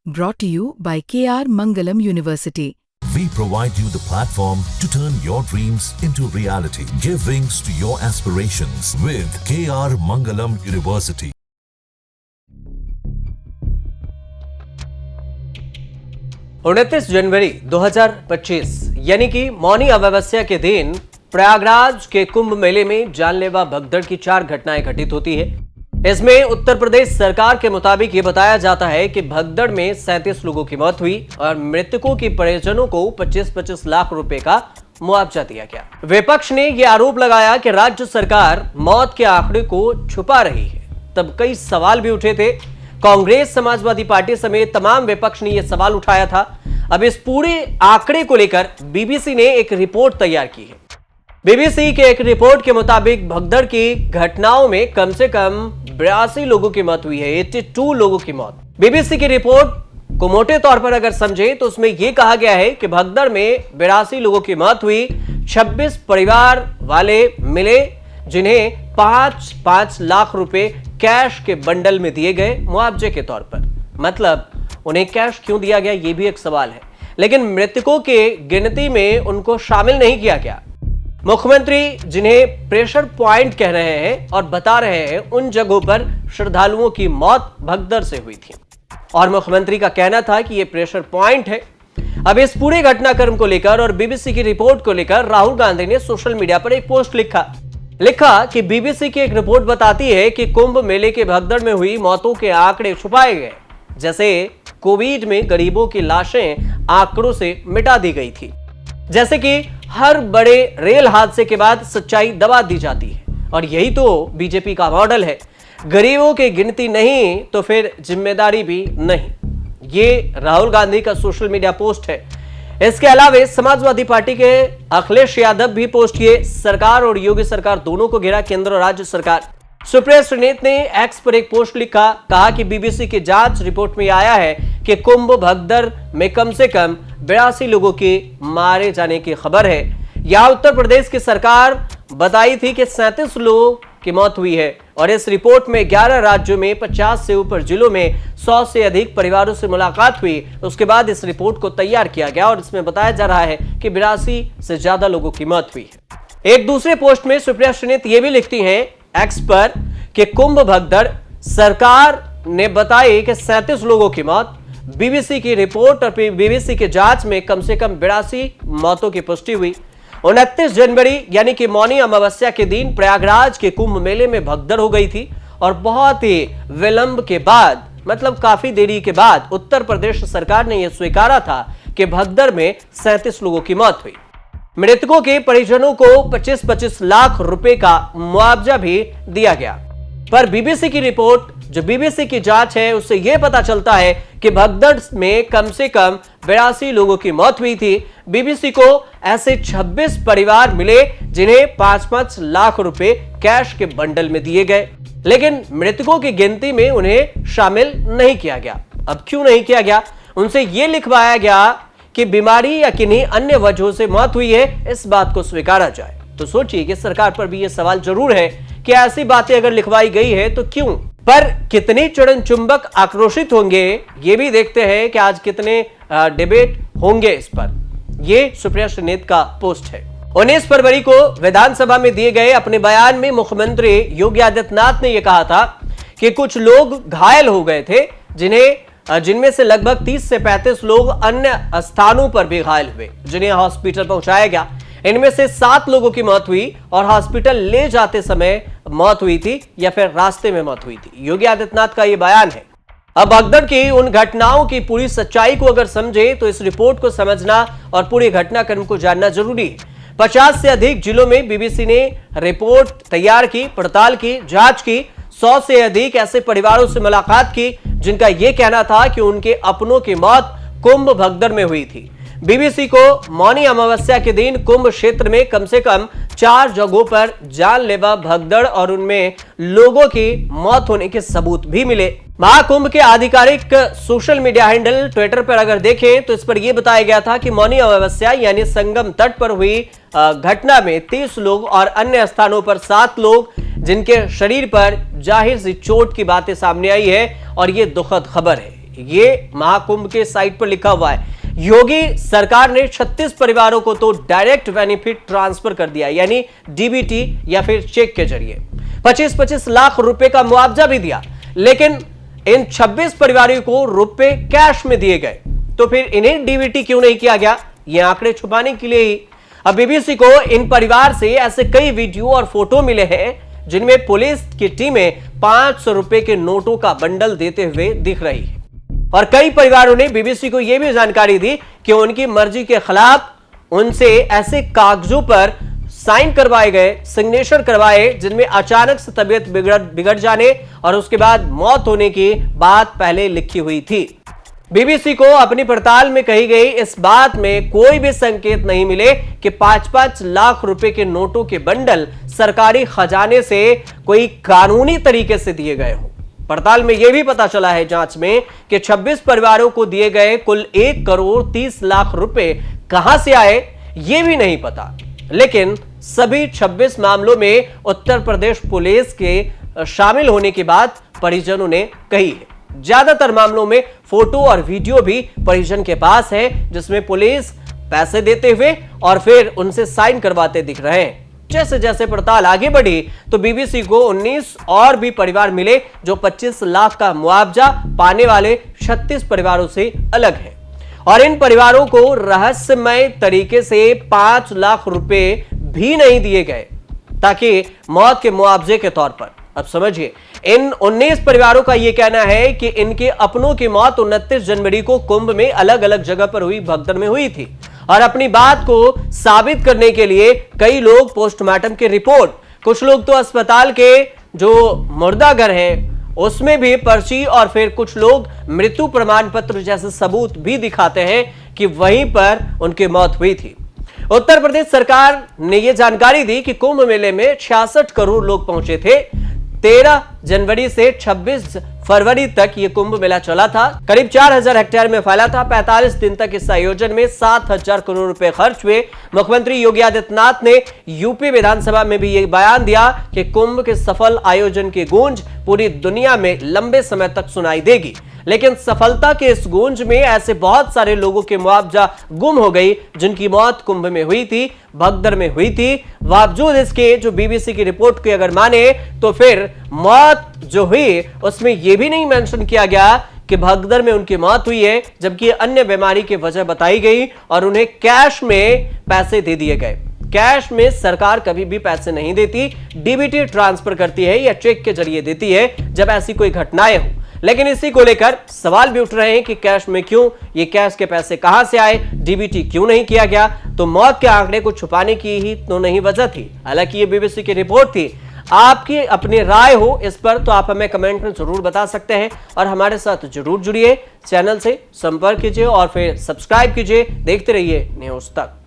Brought to you by KR Mangalam University. We provide you the platform to turn your dreams into reality. Give wings to your aspirations with KR Mangalam University. उनतीस जनवरी 2025 यानी कि मौनी अमावस्या के दिन प्रयागराज के कुंभ मेले में जानलेवा भगदड़ की 4 घटनाएं घटित होती है। इसमें उत्तर प्रदेश सरकार के मुताबिक ये बताया जाता है कि भगदड़ में 37 लोगों की मौत हुई और मृतकों के परिजनों को 25-25 लाख रुपए का मुआवजा दिया गया। विपक्ष ने यह आरोप लगाया कि राज्य सरकार मौत के आंकड़े को छुपा रही है। तब कई सवाल भी उठे थे। कांग्रेस, समाजवादी पार्टी समेत तमाम विपक्ष ने यह सवाल उठाया था। अब इस पूरे आंकड़े को लेकर बीबीसी ने एक रिपोर्ट तैयार की है। बीबीसी के एक रिपोर्ट के मुताबिक भगदड़ की घटनाओं में कम से कम 82 लोगों की मौत हुई है, 82 लोगों की मौत। बीबीसी की रिपोर्ट को मोटे तौर पर अगर समझे तो उसमें यह कहा गया है कि भगदड़ में 82 लोगों की मौत हुई। 26 परिवार वाले मिले जिन्हें 5-5 लाख रुपए कैश के बंडल में दिए गए मुआवजे के तौर पर। मतलब उन्हें कैश क्यों दिया गया, यह भी एक सवाल है। लेकिन मृतकों के गिनती में उनको शामिल नहीं किया गया। मुख्यमंत्री जिन्हें प्रेशर पॉइंट कह रहे हैं और बता रहे हैं उन जगहों पर श्रद्धालुओं की मौत भगदड़ से हुई थी और मुख्यमंत्री का कहना था कि यह प्रेशर पॉइंट है। अब इस पूरे घटनाक्रम को लेकर और बीबीसी की रिपोर्ट को लेकर राहुल गांधी ने सोशल मीडिया पर एक पोस्ट लिखा कि बीबीसी की एक रिपोर्ट बताती है कि कुंभ मेले के भगदड़ में हुई मौतों के आंकड़े छुपाए गए। जैसे कोविड में गरीबों की लाशें आंकड़ों से मिटा दी गई थी। जैसे कि हर बड़े रेल हादसे के बाद सच्चाई दबा दी जाती है और यही तो बीजेपी का मॉडल है। गरीबों की गिनती नहीं तो फिर जिम्मेदारी भी नहीं। ये राहुल गांधी का सोशल मीडिया पोस्ट है। इसके अलावा समाजवादी पार्टी के अखिलेश यादव भी पोस्ट किए। सरकार और योगी सरकार दोनों को घेरा केंद्र और राज्य सरकार। सुप्रिया श्रीनेत ने एक्स पर एक पोस्ट लिखा, कहा कि बीबीसी की जांच रिपोर्ट में आया है कि कुंभ भगदड़ में कम से कम 82 लोगों के मारे जाने की खबर है। यहां उत्तर प्रदेश की सरकार बताई थी कि 37 लोगों की मौत हुई है और इस रिपोर्ट में 11 राज्यों में 50 से ऊपर जिलों में 100 से अधिक परिवारों से मुलाकात हुई। उसके बाद इस रिपोर्ट को तैयार किया गया और इसमें बताया जा रहा है कि 82 से ज्यादा लोगों की मौत हुई है। एक दूसरे पोस्ट में सुप्रिया श्रीनेत ये भी लिखती हैं एक्स पर कि कुंभ भगदड़ सरकार ने बताई कि 37 लोगों की मौत। बीबीसी की रिपोर्ट और बीबीसी की जांच में कम से कम 82 मौतों की पुष्टि हुई। 29 जनवरी यानी कि मौनी अमावस्या के दिन प्रयागराज के कुंभ मेले में भगदड़ हो गई थी और बहुत ही विलंब के बाद, मतलब काफी देरी के बाद उत्तर प्रदेश सरकार ने यह स्वीकारा था कि भगदड़ में 37 लोगों की मौत हुई। मृतकों के परिजनों को 25-25 लाख रुपए का मुआवजा भी दिया गया। पर बीबीसी की रिपोर्ट, जो बीबीसी की जांच है, उससे यह पता चलता है कि भगदड़ में कम से कम 82 लोगों की मौत हुई थी। बीबीसी को ऐसे 26 परिवार मिले जिन्हें 5-5 लाख रुपए कैश के बंडल में दिए गए, लेकिन मृतकों की गिनती में उन्हें शामिल नहीं किया गया। अब क्यों नहीं किया गया? उनसे यह लिखवाया गया कि बीमारी या किन्हीं अन्य वजहों से मौत हुई है, इस बात को स्वीकारा जाए। तो सोचिए कि सरकार पर भी यह सवाल जरूर है कि ऐसी बातें अगर लिखवाई गई है तो क्यों? पर कितने चरण चुंबक आक्रोशित होंगे ये भी देखते हैं कि आज कितने डिबेट होंगे इस पर। ये सुप्रिया श्रीनेत का पोस्ट है। 19 फरवरी को विधानसभा में दिए गए अपने बयान में मुख्यमंत्री योगी आदित्यनाथ ने यह कहा था कि कुछ लोग घायल हो गए थे, जिनमें से लगभग 30 से 35 लोग अन्य स्थानों पर भी घायल हुए, जिन्हें हॉस्पिटल पहुंचाया गया। इनमें से 7 लोगों की मौत हुई और हॉस्पिटल ले जाते समय मौत हुई थी या फिर रास्ते में मौत हुई थी। योगी आदित्यनाथ का यह बयान है। अब भगदड़ की उन घटनाओं की पूरी सच्चाई को अगर समझे तो इस रिपोर्ट को समझना और पूरे घटनाक्रम को जानना जरूरी है। 50 से अधिक जिलों में बीबीसी ने रिपोर्ट तैयार की, पड़ताल की, जांच की। 100 से अधिक ऐसे परिवारों से मुलाकात की जिनका यह कहना था कि उनके अपनों की मौत कुंभ भगदड़ में हुई थी। बीबीसी को मौनी अमावस्या के दिन कुंभ क्षेत्र में कम से कम 4 जगहों पर जानलेवा भगदड़ और उनमें लोगों की मौत होने के सबूत भी मिले। महाकुंभ के आधिकारिक सोशल मीडिया हैंडल ट्विटर पर अगर देखें तो इस पर यह बताया गया था कि मौनी अमावस्या यानी संगम तट पर हुई घटना में 30 लोग और अन्य स्थानों पर 7 लोग जिनके शरीर पर जाहिर सी चोट की बातें सामने आई है और यह दुखद खबर है। ये महाकुंभ के साइट पर लिखा हुआ है। योगी सरकार ने 36 परिवारों को तो डायरेक्ट बेनिफिट ट्रांसफर कर दिया, यानी डीबीटी या फिर चेक के जरिए 25-25 लाख रुपए का मुआवजा भी दिया, लेकिन इन 26 परिवारों को रुपए कैश में दिए गए। तो फिर इन्हें डीबीटी क्यों नहीं किया गया? ये आंकड़े छुपाने के लिए ही। अब बीबीसी को इन परिवार से ऐसे कई वीडियो और फोटो मिले हैं जिनमें पुलिस की टीमें 500 रुपए के नोटों का बंडल देते हुए दिख रही है। और कई परिवारों ने बीबीसी को यह भी जानकारी दी कि उनकी मर्जी के खिलाफ उनसे ऐसे कागजों पर साइन करवाए गए, सिग्नेचर करवाए, जिनमें अचानक से तबीयत बिगड़ जाने और उसके बाद मौत होने की बात पहले लिखी हुई थी। बीबीसी को अपनी पड़ताल में कही गई इस बात में कोई भी संकेत नहीं मिले कि 5-5 लाख रुपए के नोटों के बंडल सरकारी खजाने से कोई कानूनी तरीके से दिए गए हों। पड़ताल में यह भी पता चला है जांच में कि 26 परिवारों को दिए गए कुल 1 करोड़ 30 लाख रुपए कहां से आए यह भी नहीं पता, लेकिन सभी 26 मामलों में उत्तर प्रदेश पुलिस के शामिल होने की बात परिजनों ने कही है। ज्यादातर मामलों में फोटो और वीडियो भी परिजन के पास है, जिसमें पुलिस पैसे देते हुए और फिर उनसे साइन करवाते दिख रहे हैं। जैसे जैसे पड़ताल आगे बढ़ी तो बीबीसी को 19 और भी परिवार मिले जो 25 लाख का मुआवजा पाने वाले 36 परिवारों से अलग है, और इन परिवारों को रहस्यमय तरीके से 5 लाख रुपए भी नहीं दिए गए ताकि मौत के मुआवजे के तौर पर। अब समझिए, इन 19 परिवारों का यह कहना है कि इनके अपनों की मौत 29 जनवरी को कुंभ में अलग अलग जगह पर हुई, भगदड़ में हुई थी, और अपनी बात को साबित करने के लिए कई लोग पोस्टमार्टम की रिपोर्ट, कुछ लोग तो अस्पताल के जो मुर्दाघर हैं उसमें भी पर्ची, और फिर कुछ लोग मृत्यु प्रमाण पत्र जैसे सबूत भी दिखाते हैं कि वहीं पर उनकी मौत हुई थी। उत्तर प्रदेश सरकार ने यह जानकारी दी कि कुंभ मेले में 66 करोड़ लोग पहुंचे थे। 13 जनवरी से 26 फरवरी तक यह कुंभ मेला चला था। करीब 4000 हेक्टेयर में फैला था। 45 दिन तक इस आयोजन में 7000 करोड़ रुपए खर्च हुए। मुख्यमंत्री योगी आदित्यनाथ ने यूपी विधानसभा में भी यह बयान दिया कि कुंभ के सफल आयोजन की गूंज पूरी दुनिया में लंबे समय तक सुनाई देगी। लेकिन सफलता के इस गूंज में ऐसे बहुत सारे लोगों के मुआवजा गुम हो गई जिनकी मौत कुंभ में हुई थी, भगदड़ में हुई थी। बावजूद इसके जो बीबीसी की रिपोर्ट की अगर माने तो फिर मौत जो हुई उसमें यह भी नहीं मेंशन किया गया कि भगदड़ में उनकी मौत हुई है, जबकि अन्य बीमारी की वजह बताई गई और उन्हें कैश में पैसे दे दिए गए। कैश में सरकार कभी भी पैसे नहीं देती, डीबीटी ट्रांसफर करती है या चेक के जरिए देती है जब ऐसी कोई घटनाएं हो। लेकिन इसी को लेकर सवाल भी उठ रहे हैं कि कैश में क्यों, ये कैश के पैसे कहां से आए, डीबीटी क्यों नहीं किया गया? तो मौत के आंकड़े को छुपाने की ही तो नहीं वजह थी। हालांकि ये बीबीसी की रिपोर्ट थी। आपकी अपनी राय हो इस पर तो आप हमें कमेंट में जरूर बता सकते हैं, और हमारे साथ जरूर जुड़िए, चैनल से संपर्क कीजिए और फिर सब्सक्राइब कीजिए। देखते रहिए न्यूज़ तक।